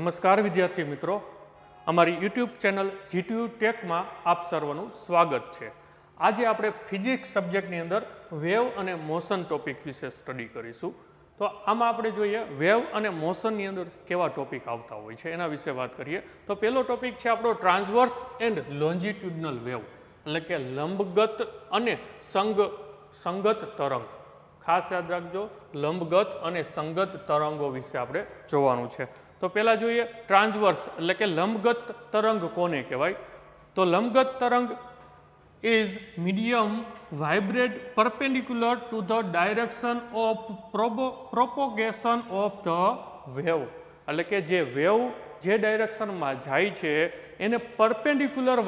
નમસ્કાર વિદ્યાર્થી મિત્રો, અમારી યુટ્યુબ ચેનલ જીટીયુ ટેકમાં આપ સર્વનું સ્વાગત છે। આજે આપણે ફિઝિક્સ સબ્જેક્ટની અંદર વેવ અને મોશન ટોપિક વિશે સ્ટડી કરીશું। તો આમાં આપણે જોઈએ વેવ અને મોશનની અંદર કેવા ટોપિક આવતા હોય છે એના વિશે વાત કરીએ તો પહેલો ટોપિક છે આપણો ટ્રાન્સવર્સ એન્ડ લોન્જિટ્યુડનલ વેવ, એટલે કે લંબગત અને સંગત તરંગ। ખાસ યાદ રાખજો, લંબગત અને સંગત તરંગો વિશે આપણે જોવાનું છે। તો પહેલા જોઈએ ટ્રાન્સવર્સ એટલે કે લંબગત તરંગ કોને કહેવાય? તો લંબગત તરંગ is medium vibrate perpendicular to the direction of propagation of the wave, એટલે કે જે વેવ જે ડાયરેક્શનમાં જાય છે એને પરપેન્ડિક્યુલર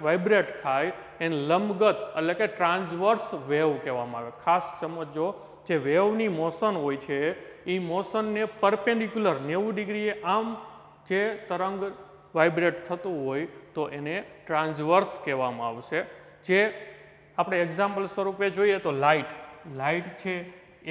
વાઇબ્રેટ થાય એને લંબગત એટલે કે ટ્રાન્સવર્સ વેવ કહેવામાં આવે। ખાસ સમજો, જે વેવની મોશન હોય છે એ મોશનને પરપેન્ડિક્યુલર 90 ડિગ્રીએ આમ જે તરંગ વાઇબ્રેટ થતું હોય તો એને ટ્રાન્સવર્સ કહેવામાં આવશે। જે આપણે એક્ઝામ્પલ સ્વરૂપે જોઈએ તો લાઇટ છે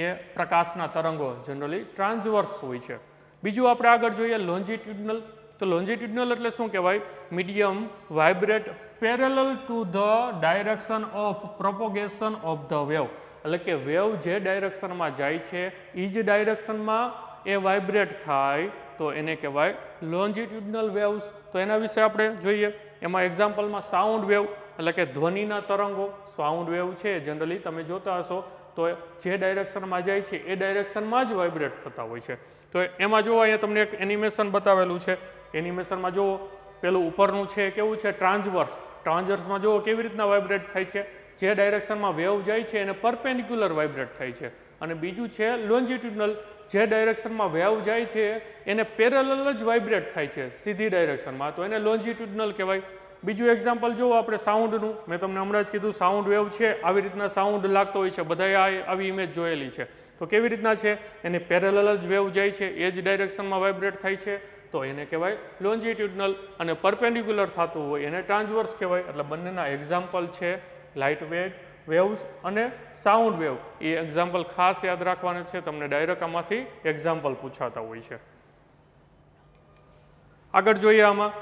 એ પ્રકાશના તરંગો જનરલી ટ્રાન્સવર્સ હોય છે। બીજું આપણે આગળ જોઈએ લોન્જિટ્યુડનલ। તો લોન્જિટ્યુડનલ એટલે શું કહેવાય? Medium vibrate parallel to the direction of propagation of the wave, એટલે કે વેવ જે ડાયરેક્શનમાં જાય છે એ જ ડાયરેક્શનમાં એ વાઇબ્રેટ થાય તો એને કહેવાય લોન્જિટ્યુડનલ વેવ્સ। તો એના વિશે આપણે જોઈએ, એમાં એક્ઝામ્પલમાં સાઉન્ડ વેવ એટલે કે ધ્વનિના તરંગો, સાઉન્ડ વેવ છે જનરલી તમે જોતા હશો તો જે ડાયરેક્શનમાં જાય છે એ ડાયરેક્શનમાં જ વાઇબ્રેટ થતા હોય છે। તો એમાં જુઓ, અહીંયા તમને એક એનિમેશન બતાવેલું છે। એનિમેશનમાં જુઓ, પેલું ઉપરનું છે કેવું છે? ટ્રાન્સવર્સમાં જુઓ કેવી રીતના વાઇબ્રેટ થાય છે, જે ડાયરેક્શનમાં વેવ જાય છે એને પરપેન્ડિક્યુલર વાઇબ્રેટ થાય છે। અને બીજું છે લોન્જિટ્યુડનલ, જે ડાયરેક્શનમાં વેવ જાય છે એને પેરેલલ જ વાઇબ્રેટ થાય છે સીધી ડાયરેક્શનમાં, તો એને લોન્જિટ્યુડનલ કહેવાય। બીજું એક્ઝામ્પલ જુઓ આપણે સાઉન્ડનું, મેં તમને હમણાં જ કીધું સાઉન્ડ વેવ છે આવી રીતના સાઉન્ડ લાગતો હોય છે, બધાએ આવી ઇમેજ જોયેલી છે। તો કેવી રીતના છે? એને પેરેલલ જ વેવ જાય છે એ જ ડાયરેક્શનમાં વાઇબ્રેટ થાય છે તો એને કહેવાય લોન્જિટ્યુડનલ, અને પરપેન્ડિક્યુલર થતું હોય એને ટ્રાન્સવર્સ કહેવાય। એટલે બંનેના એક્ઝામ્પલ છે લાઇટ વેવ્સ અને સાઉન્ડ વેવ। એ એક્ઝામ્પલ ખાસ યાદ રાખવાના છે, તમને ડાયરેક્ટ આમાંથી એક્ઝામ્પલ પૂછાતા હોય છે। આગળ જોઈએ આમાં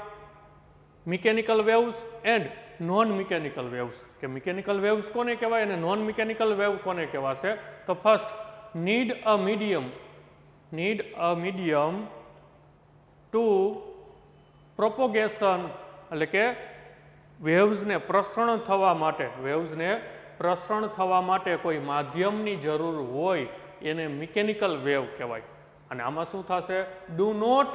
mechanical waves and non mechanical waves, કે મિકેનિકલ વેવ્સ કોને કહેવાય અને નોન મિકેનિકલ વેવ કોને કહેવાશે? તો first, need a medium two propagation, એટલે કે વેવ્સને પ્રસરણ થવા માટે કોઈ માધ્યમની જરૂર હોય એને મિકેનિકલ વેવ કહેવાય। અને આમાં શું થશે? Do not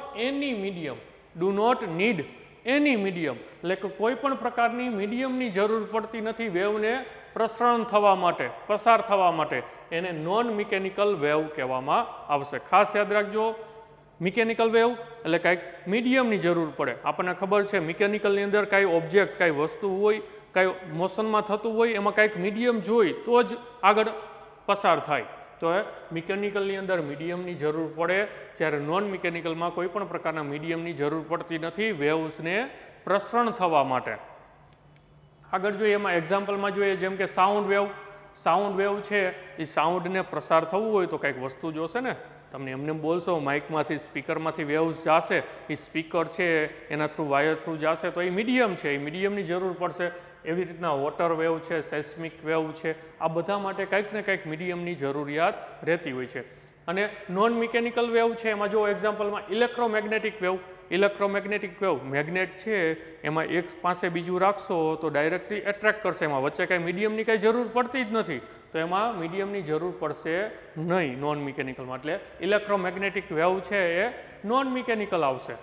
need any medium, એટલે કે કોઈ પણ પ્રકારની મીડિયમની જરૂર પડતી નથી વેવને પ્રસરણ થવા માટે, પસાર થવા માટે, એને નોન મિકેનિકલ વેવ કહેવામાં આવશે। ખાસ યાદ રાખજો, મિકેનિકલ વેવ એટલે કાંઈક મીડિયમની જરૂર પડે। આપણને ખબર છે મિકેનિકલની અંદર કાંઈ ઓબ્જેક્ટ, કાંઈ વસ્તુ હોય, કાંઈ મોશનમાં થતું હોય એમાં કાંઈક મીડિયમ જોઈ તો જ આગળ પસાર થાય, તો મિકેનિકલની અંદર મીડિયમની જરૂર પડે, જ્યારે નોન મિકેનિકલમાં કોઈ પણ પ્રકારના મીડિયમની જરૂર પડતી નથી વેવ્સને પ્રસરણ થવા માટે। આગળ જોઈએ એમાં એક્ઝામ્પલમાં જોઈએ, જેમ કે સાઉન્ડ વેવ છે એ સાઉન્ડને પ્રસાર થવું હોય તો કંઈક વસ્તુ જોશે ને, તમને એમને બોલશો માઇકમાંથી સ્પીકરમાંથી વેવ્સ જશે, એ સ્પીકર છે એના થ્રુ વાયર થ્રુ જશે તો એ મીડિયમ છે, એ મીડિયમની જરૂર પડશે। એવી રીતના વોટર વેવ છે, સેસ્મિક વેવ છે, આ બધા માટે કંઈક ને કંઈક મીડિયમની જરૂરિયાત રહેતી હોય છે। અને નોન મિકેનિકલ વેવ છે એમાં જો એક્ઝામ્પલમાં ઇલેક્ટ્રોમેગ્નેટિક વેવ, મેગ્નેટ છે એમાં એક પાસે બીજું રાખશો તો ડાયરેક્ટલી એટ્રેક્ટ કરશે, એમાં વચ્ચે કાંઈ મીડિયમની કાંઈ જરૂર પડતી જ નથી, તો એમાં મીડિયમની જરૂર પડશે નહીં નોન મિકેનિકલમાં, એટલે ઇલેક્ટ્રોમેગ્નેટિક વેવ છે એ નોન મિકેનિકલ આવશે।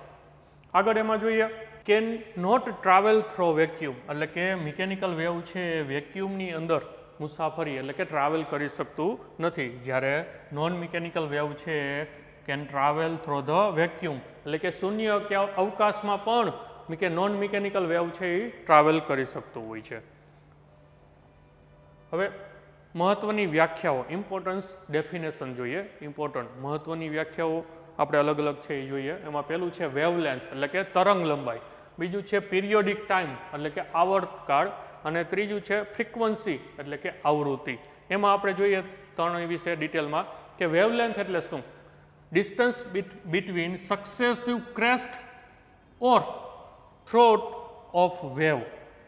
આગળ એમાં જોઈએ can not travel through vacuum, એટલે કે મિકેનિકલ વેવ છે એ વેક્યુમની અંદર મુસાફરી એટલે કે ટ્રાવેલ કરી શકતું નથી, જ્યારે નોન મિકેનિકલ વેવ છે can travel throw the vacuum, એટલે કે શૂન્ય કે અવકાશમાં પણ નોન મિકેનિકલ વેવ છે એ ટ્રાવેલ કરી શકતું હોય છે। હવે મહત્વની વ્યાખ્યાઓ, ઇમ્પોર્ટન્સ ડેફિનેશન જોઈએ। મહત્વની વ્યાખ્યાઓ આપણે અલગ અલગ છે એ જોઈએ। એમાં પહેલું છે વેવલેન્થ એટલે કે તરંગ લંબાઈ, બીજું છે પિરિયોડિક ટાઈમ એટલે કે આવર્તકાળ, અને ત્રીજું છે ફ્રીક્વન્સી એટલે કે આવૃત્તિ। એમાં આપણે જોઈએ ત્રણ વિશે ડિટેલમાં કે વેવલેન્થ એટલે શું? Distance between successive crest or throat of wave,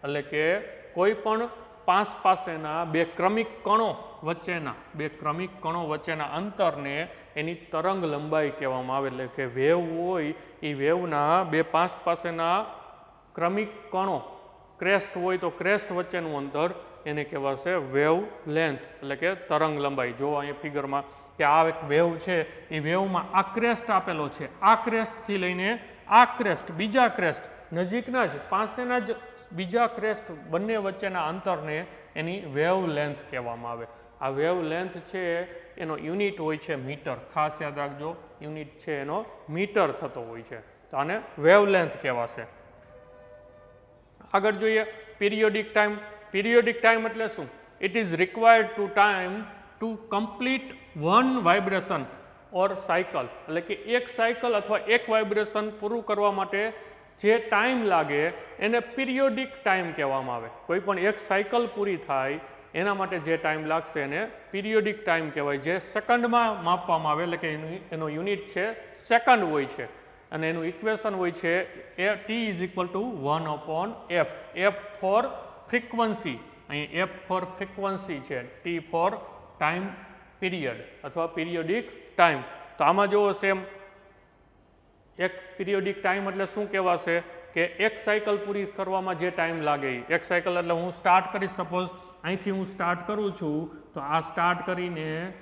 એટલે કે કોઈ પણ પાસેના બે ક્રમિક કણો વચ્ચેના અંતરને એની તરંગ લંબાઈ કહેવામાં આવે. એટલે કે વેવ હોય એ વેવના બે પાસેના ક્રમિક કણો ક્રેસ્ટ હોય તો ક્રેસ્ટ વચ્ચેનું અંતર એને કહેવાશે વેવ લેન્થ, એટલે કે તરંગ લંબાઈ. જો અહીંયા ફિગરમાં કે આ એક વેવ છે, એ વેવમાં આ ક્રેસ્ટ આપેલો છે, આ ક્રેસ્ટથી લઈને આ ક્રેસ્ટ, બીજા ક્રેસ્ટ નજીકના જ પાસેના જ બીજા ક્રેસ્ટ બંને વચ્ચેના અંતરને એની વેવ લેન્થ કહેવામાં આવે. આ વેવ લેન્થ છે એનો યુનિટ હોય છે મીટર. ખાસ યાદ રાખજો, યુનિટ છે એનો મીટર થતો હોય છે, તો આને વેવ લેન્થ કહેવાશે. આગળ જોઈએ પીરિયોડિક ટાઈમ. પીરિયોડિક ટાઈમ એટલે શું? It is required to time to complete one vibration or cycle, એટલે કે એક સાયકલ અથવા એક વાઇબ્રેશન પૂરું કરવા માટે જે ટાઈમ લાગે એને પીરિયોડિક ટાઈમ કહેવામાં આવે. કોઈ પણ એક સાયકલ પૂરી થાય એના માટે જે ટાઈમ લાગશે એને પીરિયોડિક ટાઈમ કહેવાય, જે સેકન્ડમાં માપવામાં આવે. એટલે કે એનો યુનિટ છે સેકન્ડ હોય છે અને એનું ઇક્વેશન હોય છે T is equal to 1/f. F for frequency, અહીં F ફોર ફ્રીક્વન્સી છે, T ફોર ટાઈમ પીરિયડ અથવા પીરિયોડિક ટાઈમ. તો આમાં જુઓ સેમ એક પીરિયોડિક ટાઈમ એટલે શું કહેવાશે કે એક સાયકલ પૂરી કરવામાં જે ટાઈમ લાગે. એક સાયકલ એટલે હું સ્ટાર્ટ કરીશ, સપોઝ અહીંથી હું સ્ટાર્ટ કરું છું, તો આ સ્ટાર્ટ કરીને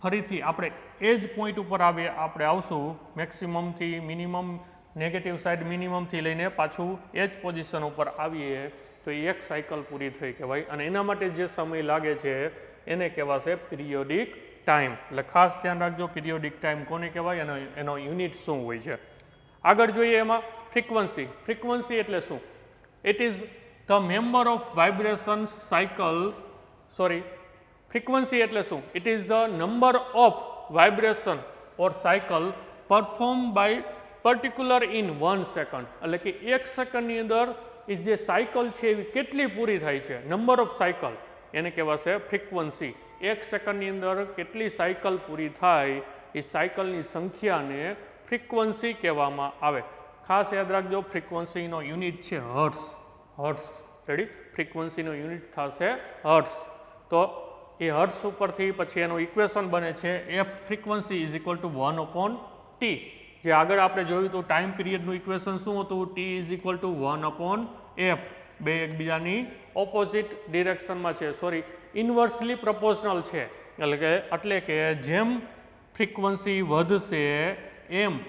ફરીથી આપણે એ જ પોઈન્ટ ઉપર આપણે આવશું મેક્સિમમથી મિનિમમ, નેગેટિવ સાઈડ મિનિમમથી લઈને પાછું એ જ પોઝિશન ઉપર આવીએ તો એ એક સાયકલ પૂરી થઈ કહેવાય. અને એના માટે જે સમય લાગે છે એને કહેવાશે પીરિયોડિક ટાઈમ. એટલે ખાસ ધ્યાન રાખજો પીરિયોડિક ટાઈમ કોને કહેવાય અને એનો યુનિટ શું હોય છે. આગળ જોઈએ એમાં ફ્રીક્વન્સી. ફ્રીક્વન્સી એટલે શું? It is the member of vibration cycle, frequency એટલે શું? It is the number of vibration or cycle perform by particular in 1 second. એટલે કે એક સેકન્ડની અંદર એ જે સાયકલ છે એવી કેટલી પૂરી થાય છે, નંબર ઓફ સાયકલ, એને કહેવાશે ફ્રીક્વન્સી. એક સેકન્ડની અંદર કેટલી સાયકલ પૂરી થાય એ સાયકલની સંખ્યાને ફ્રીક્વન્સી કહેવામાં આવે. ખાસ યાદ રાખજો ફ્રીક્વન્સીનો યુનિટ છે હર્ટ્સ. રેડી? ફ્રીક્વન્સીનો યુનિટ થશે હર્ટ્સ. તો એ હર્ટ્સ ઉપરથી પછી એનું ઇક્વેશન બને છે F frequency is equal two 1/T. જે આગળ આપણે જોયું હતું ટાઈમ પીરિયડનું ઇક્વેશન શું હતું? T is equal to 1/F. બે એકબીજાની ઓપોઝિટ ડિરેક્શનમાં છે, ઇન્વર્સલી પ્રપોઝનલ છે. એટલે કે જેમ ફ્રીક્વન્સી વધશે એમ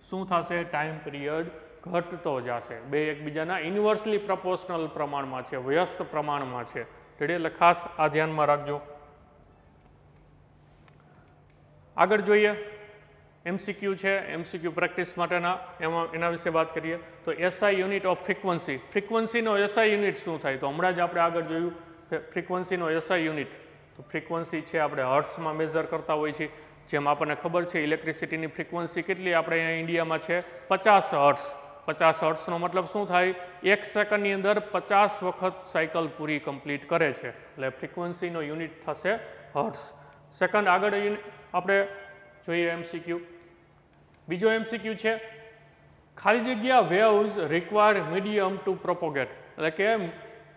શું થશે? ટાઈમ પીરિયડ ઘટતો જશે. બે એકબીજાના ઇન્વર્સલી પ્રપોઝનલ પ્રમાણમાં છે, વ્યસ્ત પ્રમાણમાં છે. એટલે ખાસ આ ધ્યાનમાં રાખજો. આગળ જોઈએ MCQ છે, MCQ પ્રેક્ટિસ માટેના, એના વિશે વાત કરીએ તો SI યુનિટ ઓફ ફ્રીક્વન્સી. ફ્રીક્વન્સીનો SI યુનિટ શું થાય? તો હમણાં જ આપણે આગળ જોયું ફ્રીક્વન્સીનો SI યુનિટ. તો ફ્રીક્વન્સી છે આપણે હર્ટ્સમાં મેઝર કરતા હોઈએ છીએ. જેમ આપણને ખબર છે ઇલેક્ટ્રિસિટીની ફ્રીક્વન્સી કેટલી આપણે અહીંયા ઇન્ડિયામાં છે? 50 હર્ટ્સ. 50 હર્ટ્સનો મતલબ શું થાય? એક સેકન્ડની અંદર 50 વખત સાયકલ પૂરી કમ્પ્લીટ કરે છે. એટલે ફ્રીક્વન્સીનો યુનિટ થશે હર્ટ્સ. સેકન્ડ આગળ આપણે જોઈએ MCQ. બીજો MCQ છે ખાલી જગ્યા waves require medium two propagate. એટલે કે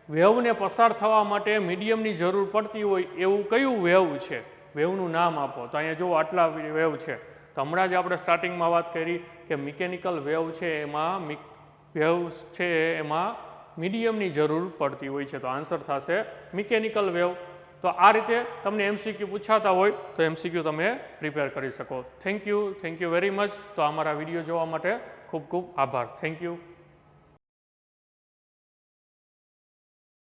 વેવને પસાર થવા માટે મીડિયમની જરૂર પડતી હોય એવું કયું વેવ છે? વેવનું નામ આપો. તો અહીંયા જુઓ આટલા વેવ છે. તો હમણાં જ આપણે સ્ટાર્ટિંગમાં વાત કરી કે મિકેનિકલ વેવ છે એમાં મીડિયમની જરૂર પડતી હોય છે. તો આન્સર થશે મિકેનિકલ વેવ. તો આ રીતે તમને MCQ પૂછાતા હોય તો MCQ તમે પ્રિપેર કરી શકો. Thank you very much. તો અમારા વિડીયો જોવા માટે ખૂબ ખૂબ આભાર. Thank you.